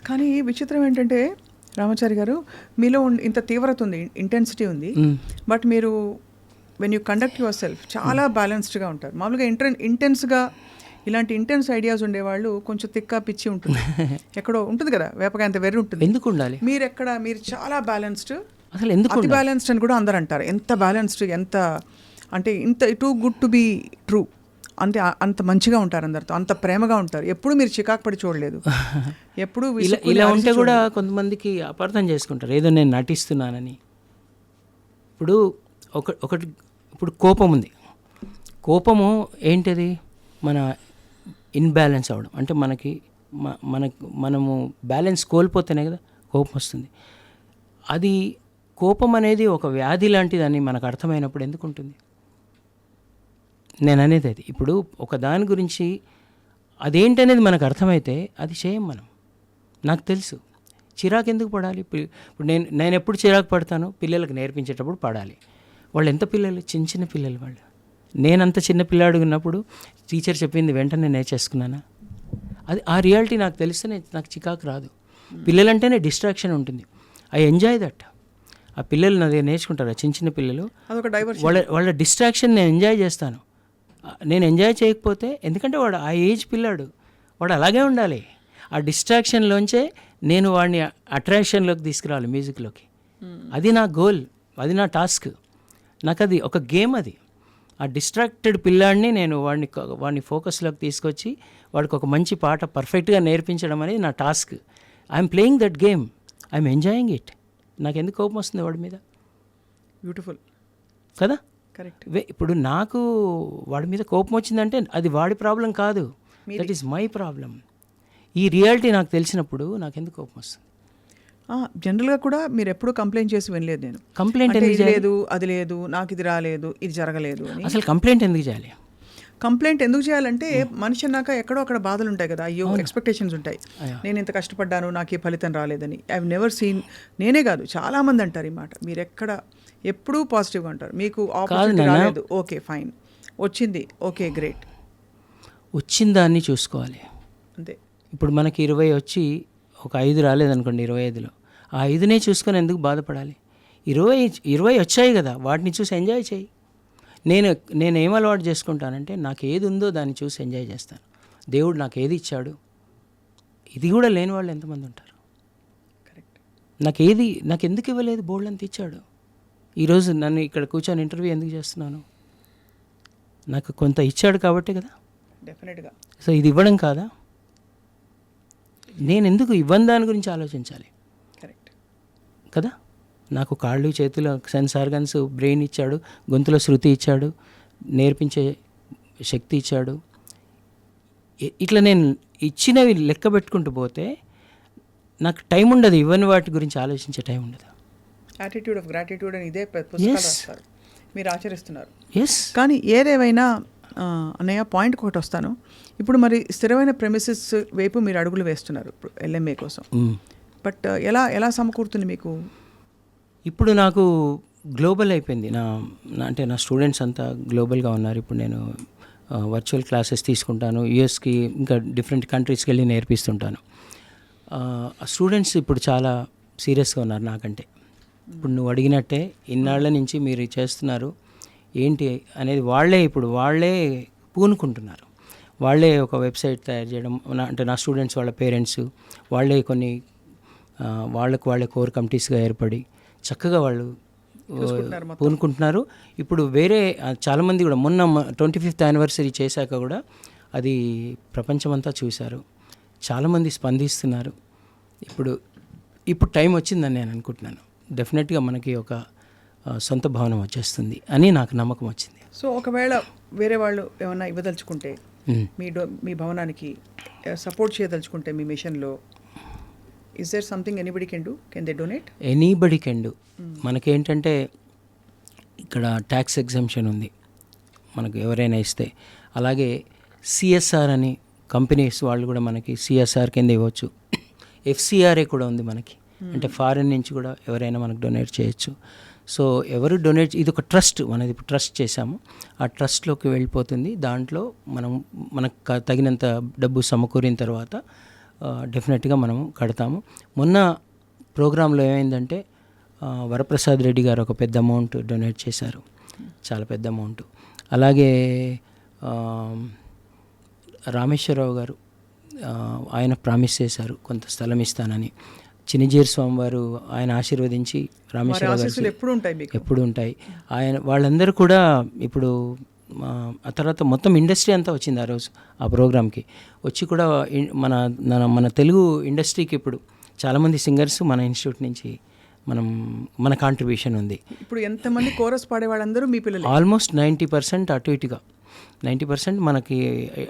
కానీ విచిత్రం ఏంటంటే రామాచారి గారు, మీలో ఇంత తీవ్రత ఉంది, ఇంటెన్సిటీ ఉంది, బట్ మీరు when you conduct your self చాలా బ్యాలెన్స్డ్గా ఉంటారు. మామూలుగా ఇంటెన్స్గా ఇలాంటి ఇంటెన్స్ ఐడియాస్ ఉండేవాళ్ళు కొంచెం తిక్కా పిచ్చి ఉంటుంది, ఎక్కడో ఉంటుంది కదా, వేపగా అంత వెర్రి ఉంటుంది. ఎందుకు ఉండాలి? మీరు చాలా బ్యాలెన్స్డ్, అసలు ఎందుకు అతి బ్యాలెన్స్డ్ అని కూడా అందరు అంటారు. ఎంత బ్యాలెన్స్డ్, ఎంత అంటే ఇంత too good to be true, అంతే అంత మంచిగా ఉంటారు అందరితో, అంత ప్రేమగా ఉంటారు. ఎప్పుడు మీరు చికాకు పడి చూడలేదు. ఎప్పుడు ఇలా ఉంటే కూడా కొంతమందికి అపార్థం చేసుకుంటారు, ఏదో నేను నటిస్తున్నానని. ఇప్పుడు ఒకటి ఇప్పుడు కోపం ఉంది. కోపము ఏంటిది? మన ఇన్బ్యాలెన్స్ అవ్వడం, అంటే మనము బ్యాలెన్స్ కోల్పోతేనే కదా కోపం వస్తుంది. అది కోపం అనేది ఒక వ్యాధి లాంటిదని మనకు అర్థమైనప్పుడు ఎందుకు ఉంటుంది? నేను అనేది అది. ఇప్పుడు ఒక దాని గురించి అదేంటనేది మనకు అర్థమైతే అది చేయం మనం. నాకు తెలుసు చిరాకు ఎందుకు పడాలి. ఇప్పుడు నేను ఎప్పుడు చిరాకు పడతాను, పిల్లలకు నేర్పించేటప్పుడు పడాలి. వాళ్ళు ఎంత పిల్లలు, చిన్న పిల్లలు వాళ్ళు. నేనంత చిన్న పిల్లాడు ఉన్నప్పుడు టీచర్ చెప్పింది వెంటనే నేర్చేసుకున్నానా? అది ఆ రియాలిటీ నాకు తెలిస్తే నాకు చికాకు రాదు. పిల్లలంటేనే డిస్ట్రాక్షన్ ఉంటుంది. I enjoy that. ఆ పిల్లలు నాది నేర్చుకుంటారు, చిన్న పిల్లలు, వాళ్ళ డిస్ట్రాక్షన్ నేను ఎంజాయ్ చేస్తాను. నేను ఎంజాయ్ చేయకపోతే, ఎందుకంటే వాడు ఆ ఏజ్ పిల్లాడు, వాడు అలాగే ఉండాలి. ఆ డిస్ట్రాక్షన్లోంచే నేను వాడిని అట్రాక్షన్లోకి తీసుకురావాలి, మ్యూజిక్లోకి. అది నా గోల్, అది నా టాస్క్. నాకు అది ఒక గేమ్. అది ఆ డిస్ట్రాక్టెడ్ పిల్లాడిని నేను వాడిని ఫోకస్లోకి తీసుకొచ్చి వాడికి ఒక మంచి పాట పర్ఫెక్ట్గా నేర్పించడం అనేది నా task. I'm playing that game, I'm enjoying it. నాకు ఎందుకు కోపం వస్తుంది వాడి మీద? బ్యూటిఫుల్ కదా, కరెక్ట్. ఇప్పుడు నాకు వాడి మీద కోపం వచ్చిందంటే అది వాడి ప్రాబ్లం కాదు, దట్ ఈస్ మై ప్రాబ్లం. ఈ రియాలిటీ నాకు తెలిసినప్పుడు నాకు ఎందుకు కోపం వస్తుంది? జనరల్గా కూడా మీరు ఎప్పుడూ కంప్లైంట్ చేసి వినలేదు. నేను కంప్లైంట్ ఇది లేదు, అది లేదు, నాకు ఇది రాలేదు, ఇది జరగలేదు అని. అసలు కంప్లైంట్ ఎందుకు చేయాలి? కంప్లైంట్ ఎందుకు చేయాలంటే మనిషి అన్నాక ఎక్కడో అక్కడ బాధలు ఉంటాయి కదా, అయ్యో ఎక్స్పెక్టేషన్స్ ఉంటాయి, నేను ఇంత కష్టపడ్డాను, నాకు ఈ ఫలితం రాలేదని. ఐ నెవర్ సీన్, నేనే కాదు చాలామంది అంటారు ఈ మాట. మీరు ఎప్పుడూ పాజిటివ్గా అంటారు. మీకు ఆపర్చునిటీ రాలేదు, ఓకే ఫైన్, వచ్చింది, ఓకే గ్రేట్, వచ్చిన దాన్ని చూసుకోవాలి అంతే. ఇప్పుడు మనకి 20 వచ్చి ఒక 5 రాలేదనుకోండి, 25లో ఆ 5నే చూసుకొని ఎందుకు బాధపడాలి? 20 వచ్చాయి కదా, వాటిని చూసి ఎంజాయ్ చేయి. నేను ఏం అలవాటు చేసుకుంటానంటే, నాకు ఏది ఉందో దాన్ని చూసి ఎంజాయ్ చేస్తాను. దేవుడు నాకు ఏది ఇచ్చాడు, ఇది కూడా లేని వాళ్ళు ఎంతమంది ఉంటారు? కరెక్ట్. నాకు ఎందుకు ఇవ్వలేదు? బోల్డ్ అంత ఇచ్చాడు. ఈరోజు నన్ను ఇక్కడ కూర్చొని ఇంటర్వ్యూ ఎందుకు చేస్తున్నాను? నాకు కొంత ఇచ్చాడు కాబట్టే కదా. డెఫినెట్గా. సో ఇది ఇవ్వడం కాదా? నేను ఎందుకు ఇవ్వని దాని గురించి ఆలోచించాలి? కరెక్ట్ కదా. నాకు కాళ్ళు, చేతులు, సెన్స్ ఆర్గన్స్, బ్రెయిన్ ఇచ్చాడు, గొంతులో శృతి ఇచ్చాడు, నేర్పించే శక్తి ఇచ్చాడు. ఇట్లా నేను ఇచ్చినవి లెక్క పెట్టుకుంటూ పోతే నాకు టైం ఉండదు, ఇవ్వని వాటి గురించి ఆలోచించే టైం ఉండదు. యాటిట్యూడ్ ఆఫ్ గ్రాటిట్యూడ్ అని ఇదే పుస్తకాలు రాస్తారు, మీరు ఆచరిస్తున్నారు. ఎస్. కానీ ఏదేమైనా అన్నయ్య, పాయింట్ ఒకటి వస్తాను. ఇప్పుడు మరి స్థిరమైన ప్రెమిసెస్ వైపు మీరు అడుగులు వేస్తున్నారు ఇప్పుడు LMA కోసం. బట్ ఎలా సమకూరుతుంది మీకు? ఇప్పుడు నాకు గ్లోబల్ అయిపోయింది. అంటే నా స్టూడెంట్స్ అంతా గ్లోబల్గా ఉన్నారు. ఇప్పుడు నేను వర్చువల్ క్లాసెస్ తీసుకుంటాను, యూఎస్కి ఇంకా డిఫరెంట్ కంట్రీస్కి వెళ్ళి నేర్పిస్తుంటాను. స్టూడెంట్స్ ఇప్పుడు చాలా సీరియస్గా ఉన్నారు నాకంటే. ఇప్పుడు నువ్వు అడిగినట్టే ఇన్నాళ్ల నుంచి మీరు చేస్తున్నారు ఏంటి అనేది వాళ్ళే పూనుకుంటున్నారు. వాళ్ళే ఒక వెబ్సైట్ తయారు చేయడం, అంటే నా స్టూడెంట్స్ వాళ్ళ పేరెంట్స్ వాళ్ళే కొన్ని వాళ్ళే కోర్ కమిటీస్గా ఏర్పడి చక్కగా వాళ్ళు పూనుకుంటున్నారు. ఇప్పుడు వేరే చాలామంది కూడా మొన్న 25th యానివర్సరీ చేశాక కూడా అది ప్రపంచమంతా చూశారు, చాలామంది స్పందిస్తున్నారు. ఇప్పుడు టైం వచ్చిందని నేను అనుకుంటున్నాను. డెఫినెట్గా మనకి ఒక సొంత భవనం వచ్చేస్తుంది అని నాకు నమ్మకం వచ్చింది. సో ఒకవేళ వేరే వాళ్ళు ఏమైనా ఇవ్వదలుచుకుంటే, మీ భవనానికి సపోర్ట్ చేయదలుచుకుంటే మీ మిషన్లో, is there something anybody can do? Can they donate? Anybody can do. మనకేంటంటే ఇక్కడ ట్యాక్స్ ఎగ్జంప్షన్ ఉంది మనకు ఎవరైనా ఇస్తే. అలాగే CSR అని కంపెనీస్ వాళ్ళు కూడా మనకి CSR కింద ఇవ్వచ్చు. FCRA కూడా ఉంది మనకి, అంటే ఫారెన్ నుంచి కూడా ఎవరైనా మనకు డొనేట్ చేయొచ్చు. సో ఎవరు డొనేట్, ఇది ఒక ట్రస్ట్, మనది ఇప్పుడు ట్రస్ట్ చేశాము, ఆ ట్రస్ట్లోకి వెళ్ళిపోతుంది. దాంట్లో మనకు తగినంత డబ్బు సమకూరిన తర్వాత డెఫినెట్గా మనము కడతాము. మొన్న ప్రోగ్రాంలో ఏమైందంటే వరప్రసాద్ రెడ్డి గారు ఒక పెద్ద అమౌంట్ డొనేట్ చేశారు, చాలా పెద్ద అమౌంట్. అలాగే రామేశ్వరరావు గారు ఆయన ప్రామిస్ చేశారు కొంత స్థలం ఇస్తానని. చినిజీర్ స్వామి వారు ఆయన ఆశీర్వదించి రామేశ్వరరావు గారు ఎప్పుడు ఉంటాయి మీకు? ఎప్పుడు ఉంటాయి. ఆయన వాళ్ళందరూ కూడా ఇప్పుడు ఆ తర్వాత మొత్తం ఇండస్ట్రీ అంతా వచ్చింది ఆ రోజు ఆ ప్రోగ్రామ్కి వచ్చి కూడా మన తెలుగు ఇండస్ట్రీకి ఇప్పుడు చాలామంది సింగర్స్ మన ఇన్స్టిట్యూట్ నుంచి మన కాంట్రిబ్యూషన్ ఉంది. ఇప్పుడు ఎంతమంది కోరస్ పాడే వాళ్ళందరూ మీ పిల్లలు? ఆల్మోస్ట్ 90% అటు ఇటుగా 90% మనకి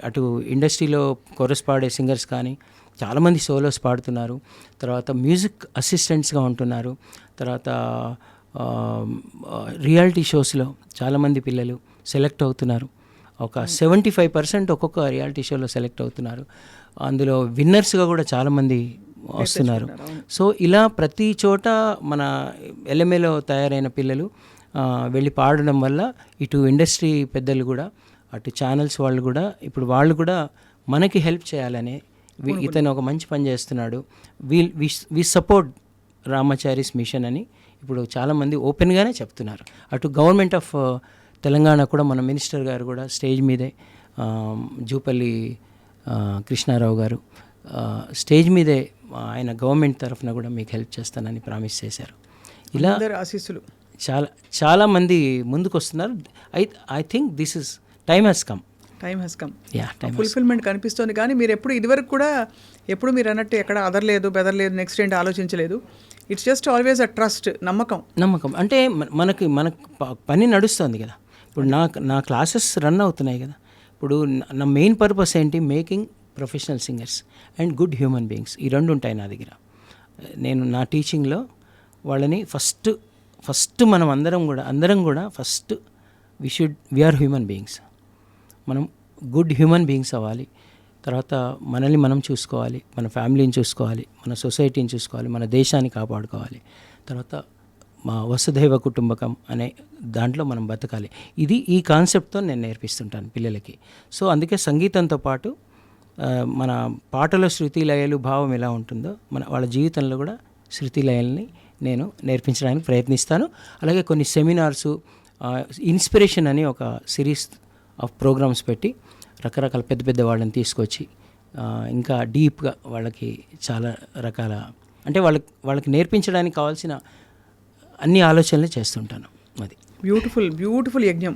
అటు ఇండస్ట్రీలో కోరస్ పాడే సింగర్స్ కానీ చాలామంది సోలోస్ పాడుతున్నారు. తర్వాత మ్యూజిక్ అసిస్టెంట్స్గా ఉంటున్నారు. తర్వాత రియాలిటీ షోస్లో చాలామంది పిల్లలు సెలెక్ట్ అవుతున్నారు. ఒక 75% ఒక్కొక్క రియాలిటీ షోలో సెలెక్ట్ అవుతున్నారు. అందులో విన్నర్స్గా కూడా చాలామంది వస్తున్నారు. సో ఇలా ప్రతి చోట మన ఎల్ఎంఏలో తయారైన పిల్లలు వెళ్ళి పాడడం వల్ల ఇటు ఇండస్ట్రీ పెద్దలు కూడా అటు ఛానల్స్ వాళ్ళు కూడా ఇప్పుడు వాళ్ళు కూడా మనకి హెల్ప్ చేయాలని ఇతను ఒక మంచి పని చేస్తున్నాడు, వి సపోర్ట్ రామాచారీస్ మిషన్ అని ఇప్పుడు చాలామంది ఓపెన్గానే చెప్తున్నారు. అటు గవర్నమెంట్ ఆఫ్ తెలంగాణ కూడా మన మినిస్టర్ గారు కూడా స్టేజ్ మీదే జూపల్లి కృష్ణారావు గారు స్టేజ్ మీదే ఆయన గవర్నమెంట్ తరఫున కూడా మీకు హెల్ప్ చేస్తానని ప్రామిస్ చేశారు. ఇలా ఆశీస్సులు చాలామంది ముందుకు వస్తున్నారు. I think this is time has come. Fulfilment కనిపిస్తుంది. కానీ మీరు ఎప్పుడు ఇదివరకు కూడా ఎప్పుడు మీరు అన్నట్టు ఎక్కడ అదర్లేదు బెదర్లేదు నెక్స్ట్ ఏంటి ఆలోచించలేదు. It's just always a trust, నమ్మకం అంటే మనకు పని నడుస్తుంది కదా. ఇప్పుడు నా క్లాసెస్ రన్ అవుతున్నాయి కదా. ఇప్పుడు నా మెయిన్ పర్పస్ ఏంటి, making professional singers and good human beings. ఈ రెండు ఉంటాయి నా దగ్గర. నేను నా టీచింగ్లో వాళ్ళని ఫస్ట్ మనం అందరం కూడా first we are human beings. మనం గుడ్ హ్యూమన్ బీయింగ్స్ అవ్వాలి. తర్వాత మనల్ని మనం చూసుకోవాలి, మన ఫ్యామిలీని చూసుకోవాలి, మన సొసైటీని చూసుకోవాలి, మన దేశాన్ని కాపాడుకోవాలి. తర్వాత మా వసుధైవ కుటుంబకం అనే దాంట్లో మనం బతకాలి. ఈ కాన్సెప్ట్తో నేను నేర్పిస్తుంటాను పిల్లలకి. సో అందుకే సంగీతంతో పాటు మన పాటలో శృతి లయలు భావం ఎలా ఉంటుందో వాళ్ళ జీవితంలో కూడా శృతి లయల్ని నేను నేర్పించడానికి ప్రయత్నిస్తాను. అలాగే కొన్ని సెమినార్సు, ఇన్స్పిరేషన్ అని ఒక సిరీస్ ఆఫ్ ప్రోగ్రామ్స్ పెట్టి రకరకాల పెద్ద వాళ్ళని తీసుకొచ్చి ఇంకా డీప్గా వాళ్ళకి చాలా రకాల అంటే వాళ్ళకి నేర్పించడానికి కావాల్సిన అన్ని ఆలోచనలు చేస్తుంటాను. అది బ్యూటిఫుల్ యజ్ఞం.